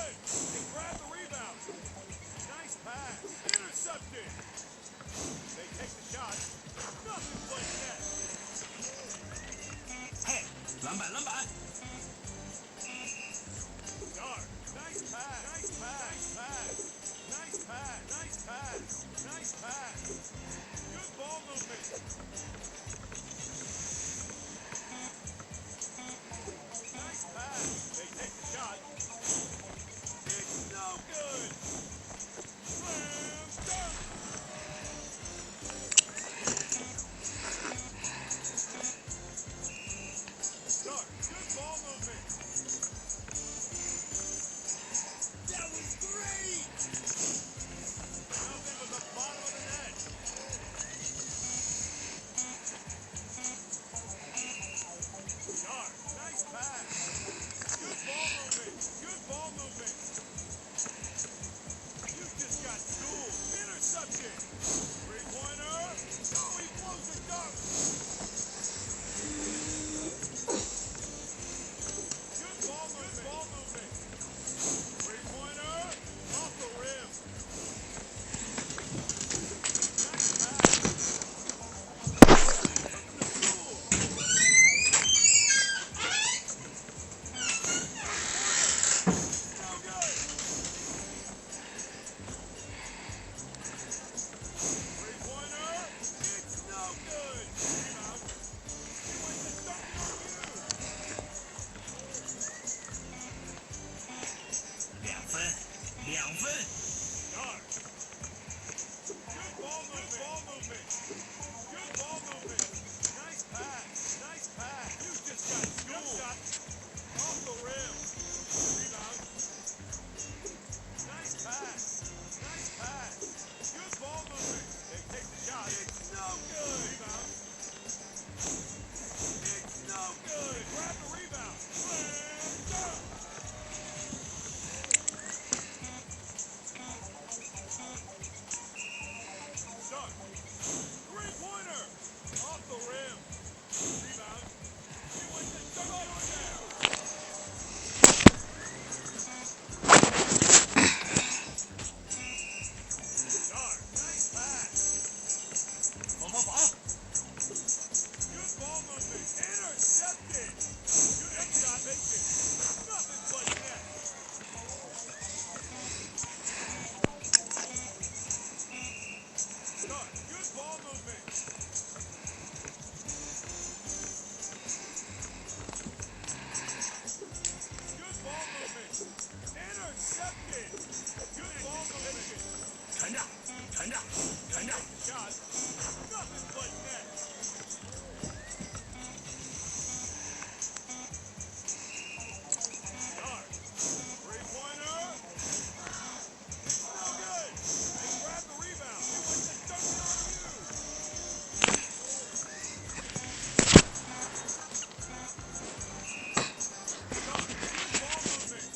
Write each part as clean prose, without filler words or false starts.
They grab the rebound. Nice pass. Intercepted. They take the shot. Nothing but net. 嘿，篮板，篮板！ Dark. Nice pass. Nice pass. Nice pass. Nice pass. Nice pass. Good ball movement. Nice pass. They take the shot. It's no good. Slam dunk. Dark. Good ball movement. That was great. Nothing but the bottom of the net. Dark. Nice pass. Good ball movement. Good ball movement. You just got schooled. Interception. Three-pointer. Oh, he blows the dunk. Good ball movement. Good ball movement. Three-pointer. Off the rim. Nice pass. Took him to school. No good. Three-pointer. It's no good. Rebound. He went to dunk it on you. 2分，2分！ Dark. Good ball movement. Good ball movement. Nice pass. Nice pass. You just got schooled. Off the rim. Rebound. Nice pass. Nice pass. Good ball movement. They take the shot. It's no good. Rebound. It's no good. Grab the rebound. Slam dunk. Dark. Three-pointer. Off the rim. Rebound. He went to dunk it on down. Dark. Nice pass. 防！ Good ball movement. Intercepted. Good shot making. Nothing but net. Dark. Good ball movement. Good ball movement. Intercepted. Good ball movement. 沉着，沉着，沉着！ Shot. Nothing but net. Dark. Three-pointer. It's no good. They grab the rebound. He went to dunk it on you. Dark. Good ball movement.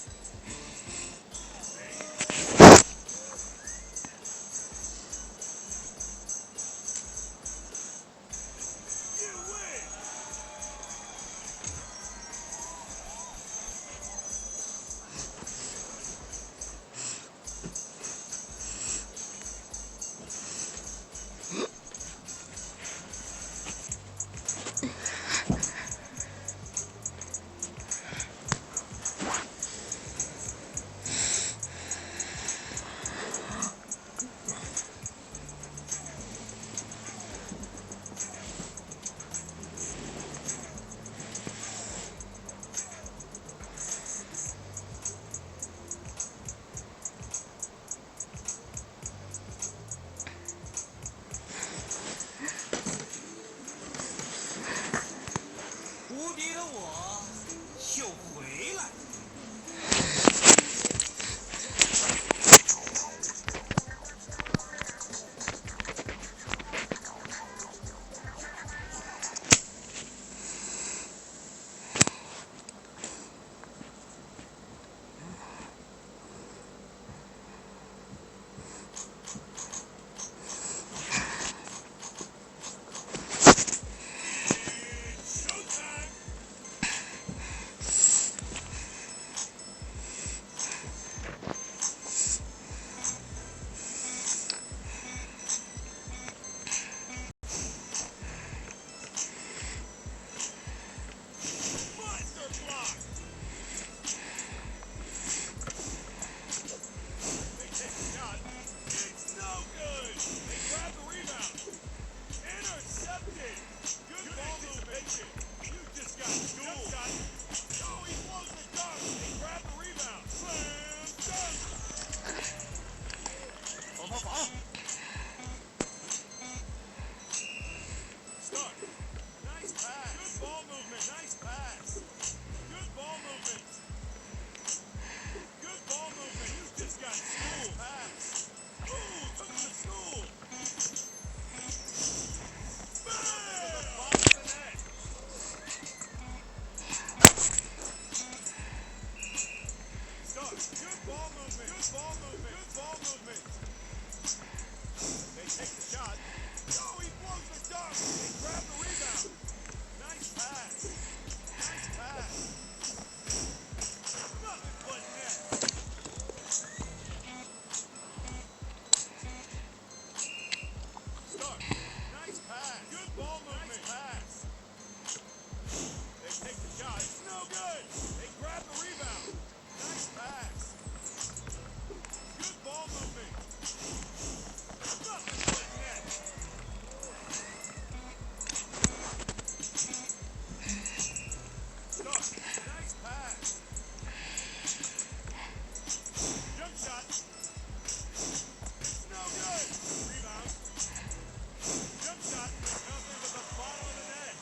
You win. good. They grab the rebound. Nice pass. Good ball movement. Nothing but net. Start. Nice pass. Jump shot. It's no good. Rebound. Jump shot. Nothing but the bottom of the net.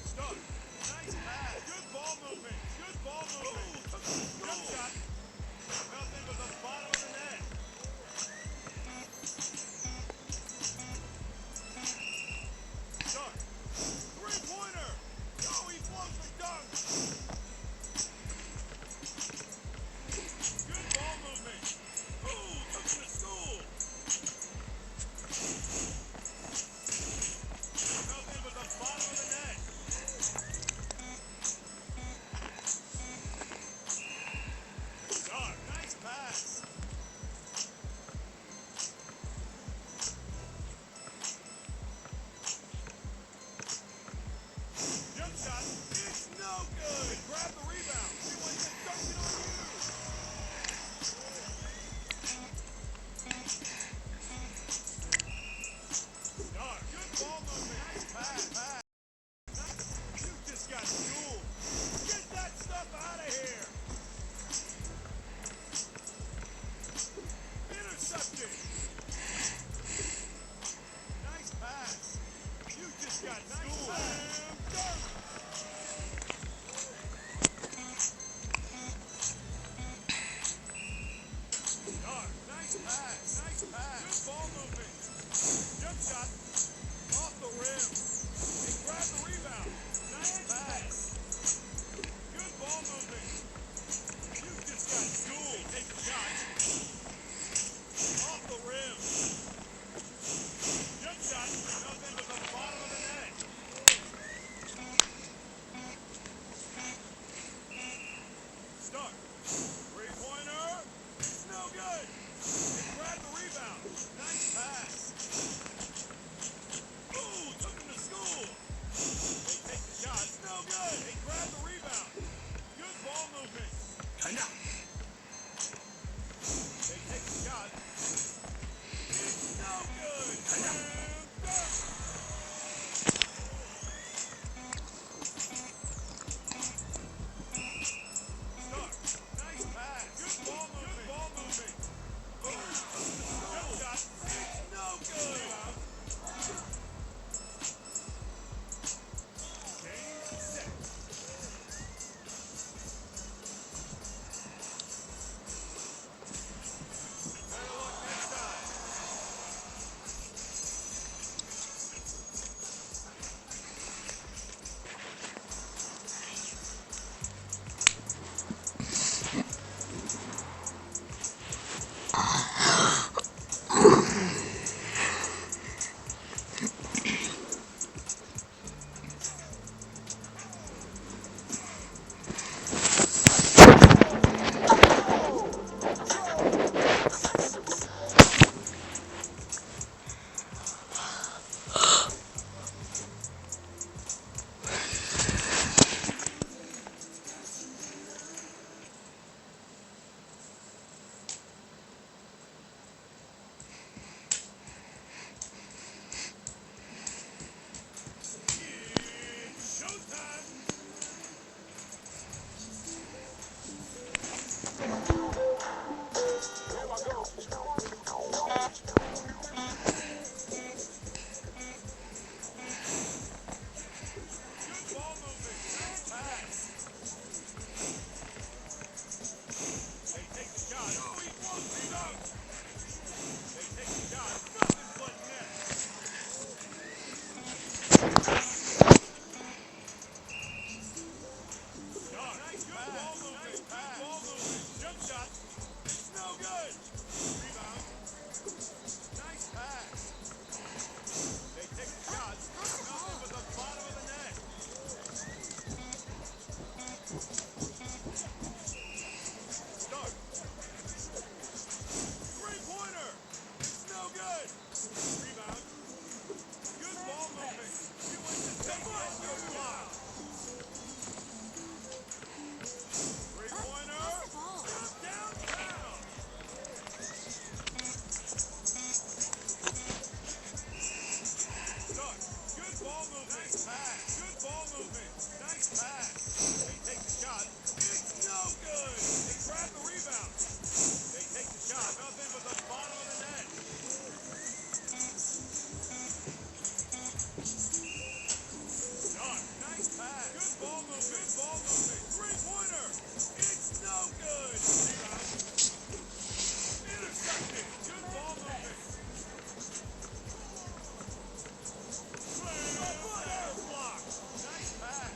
Start. Nice pass. Good ball movement. Good ball movement. Jump shot. Nothing but the bottom of the net. Start. Three-pointer. Oh, he blows the dunk. Good ball movement. Ooh, took him to school. Nothing but the bottom of the net. Start. Nice pass. Jump shot. It's no good. Grab the rebound. She wants to dunk it on you. Start. Good ball movement. Nice pass. You just got schooled. Get that stuff out of here. Intercepted. Nice pass. You just got schooled. Dunk. Start. Nice pass. Nice pass. Good ball movement. Jump shot. Off the rim. They grab the rebound. Nice pass. Good ball movement. You just got schooled. Take the shot. Off the rim. Jump shot. Nothing but the bottom of the net. Start. Three-pointer. It's no good. They grab the rebound. Nice pass. Ooh, took him to school. They take the shot. It's no good. They grab the rebound. Good ball movement. 团长， They take the shot. It's no good. Slam dunk. Start. Nice pass. Good ball movement. Good ball movement. Jump shot. It's no good. Game set. Better luck next time. It's showtime. Good ball movement. Nice pass. They take the shot. Oh, he blows the dunk. They take the shot. Nothing but net. Start. Nice good ball movement. Nice pass. Good ball movement. Jump shot. It's no good. Rebound. Nice pass. They take the shot. Nothing but the bottom of the net. Start. Three-pointer. It's no good. Rebound. Good ball movement. ball movement. Nice pass. Good ball movement. Nice pass. They take the shot. It's no good. They grab the rebound. They take the shot. Nothing but the bottom of the net. Shot. Nice pass. Good ball movement. Good ball movement. Three-pointer. It's no good. Rebound. Intercepted. Good ball movement. Block. Nice pass.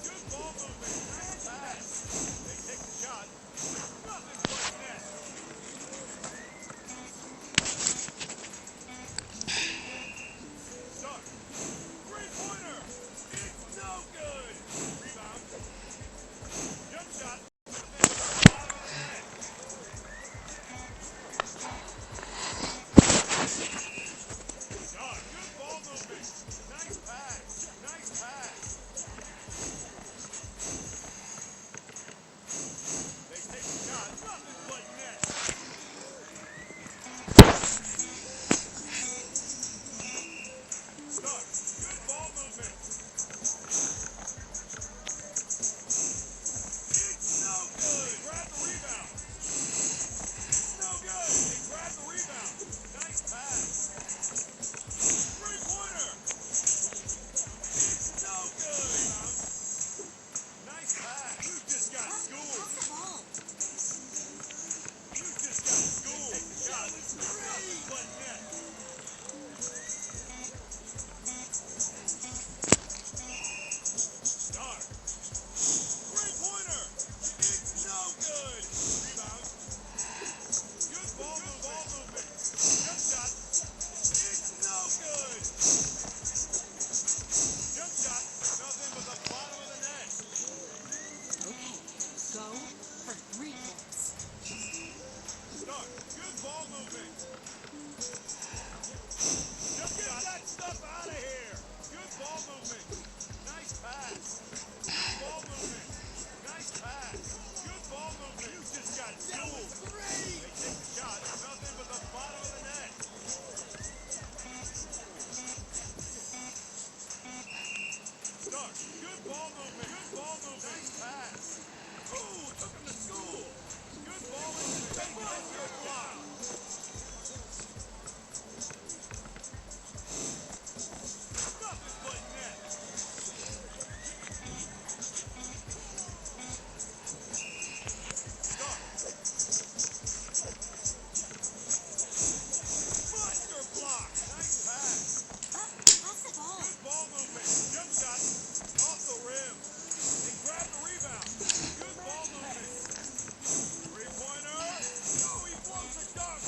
Good ball movement. Nice pass. They take the shot. Nothing but net. Start. Three-pointer. It's no good. Rebound. Jump shot. Nothing but the bottom of the net. Start. Good ball movement. Nice pass. Nice pass. They take the shot. Nothing but net. Start. Good ball movement. It's no good. They grab the rebound. It's no good. They grab the rebound. Nice pass. Three-pointer. It's no good. Rebound. Nice pass. You just got schooled. Pass the ball. You just got schooled. Take the shot. Nothing but net. Start. Three-pointer. It's no good. Rebound. Good ball movement. Jump shot. It's no good. Jump shot. Nothing but the bottom of the net. Okay, go for 3 points. Start. Good ball movement. Just get that stuff out of here. Good ball movement. Nice pass. Good ball movement. Nice pass. Good ball movement. You just got schooled. They take the shot. Nothing but the bottom of the net. Start. Good ball movement. Good ball movement. Nice pass. Ooh, took him to school. Good ball movement. Buster block. Nothing but net. Start. Buster block. Nice pass. Pass the ball. Good ball movement. Jump shot. Off the rim. They grab the rebound. Good ball movement. Three-pointer. Oh, he blows a dunk.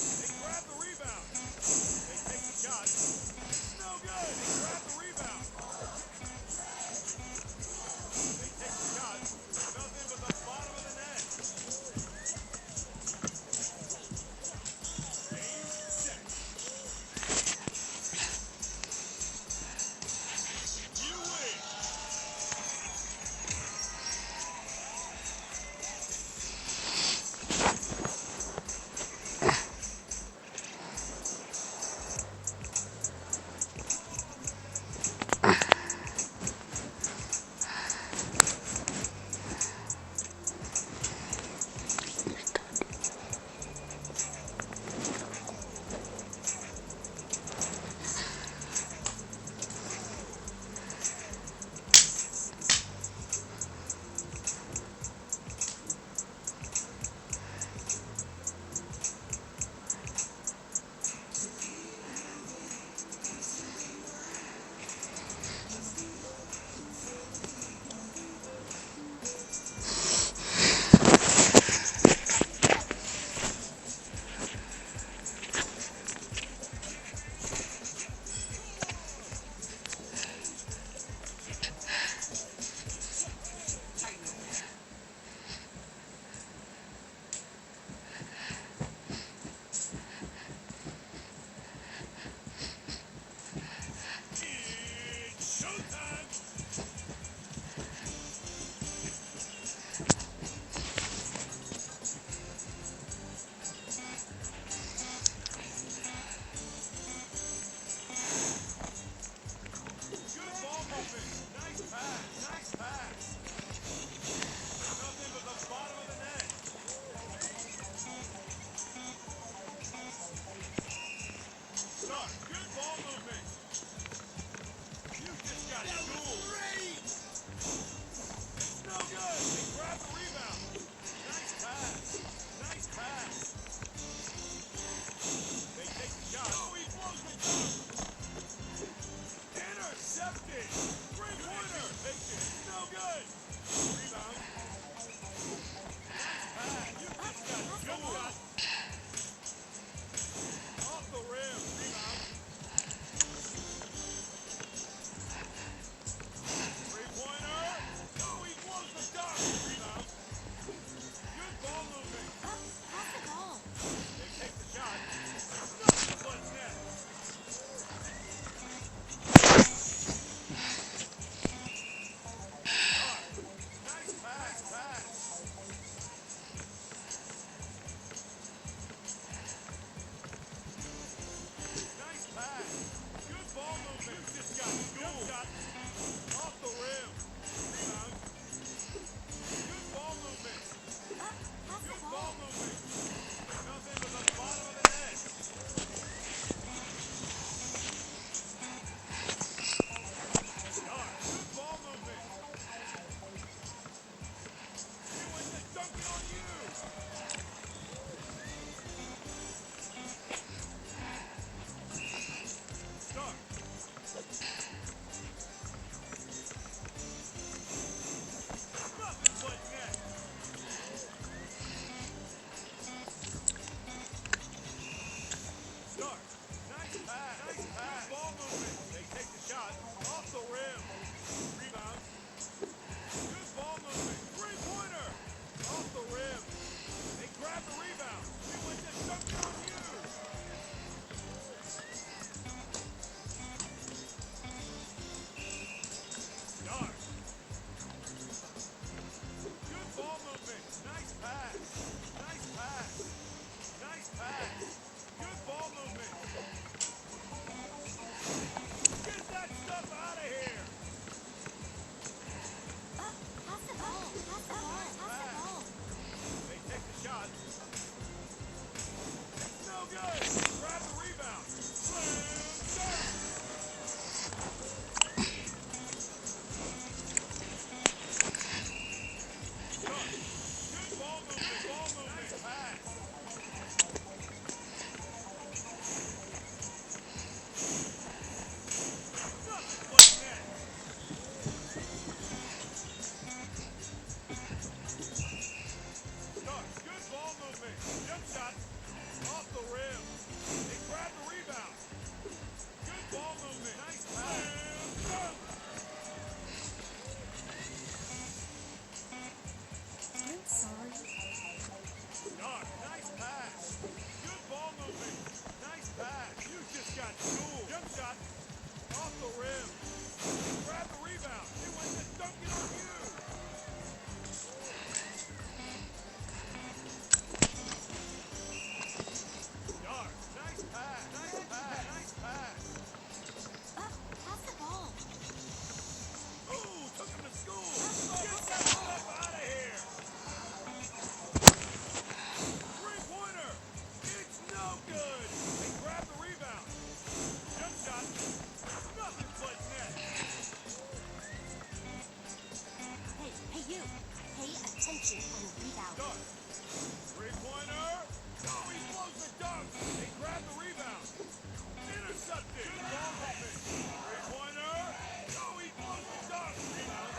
movement. You just got schooled. Shot. Off the rim. Rebound. Good ball movement. Pass the Good ball. ball movement. Nothing but the bottom of the net. Start. Good ball movement. You went to dunking on you. Start. Nothing but net. Start. Nice pass. Nice pass. Good ball movement. They take the shot. Off the rim. Rebound. Good ball movement. Three-pointer. Off the rim. They grab the rebound. You went to dunk on you. Start. Good ball movement. Nice pass. Nice pass. Nice pass. Good ball movement. Get that stuff out of here. Pass the ball. Pass the ball. Pass the ball. They take the shot. It's no good. Grab the rebound. Slam dunk. Dunk. Good ball movement. Ball movement. Nice pass. Nothing but net. Start. Good ball movement. Jump shot. Off the rim. They grab the rebound. Good ball movement. Nice pass. Slam dunk. I'm sorry. Start. Nice pass. Good ball movement. Nice pass. You just got schooled. Jump shot. Off the rim. Grab the rebound. He went to dunk it on you. Start. Nice pass. Nice pass. Nice pass. Pass the ball. Ooh, took him to school. Get that stuff out of here. Three-pointer. It's no good. They grab the rebound. Jump shot. Nothing but net. Hey, you. Pay attention and rebound. Dunk. Three-pointer. Oh, he blows the dunk. They grab the rebound. Intercepted. Good ball movement. Three-pointer. Oh, he blows the dunk. Rebound.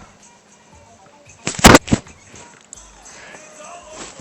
And it's all over.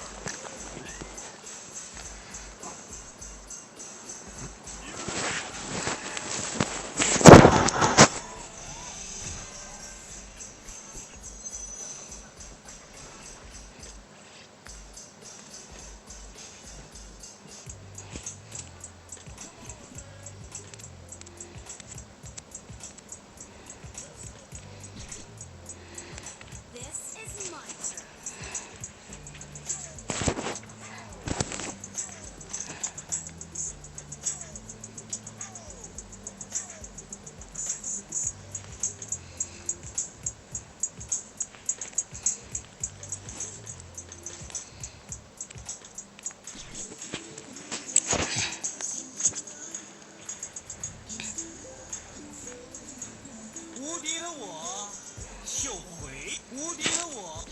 This is my turn.无敌的我，秀回；无敌的我，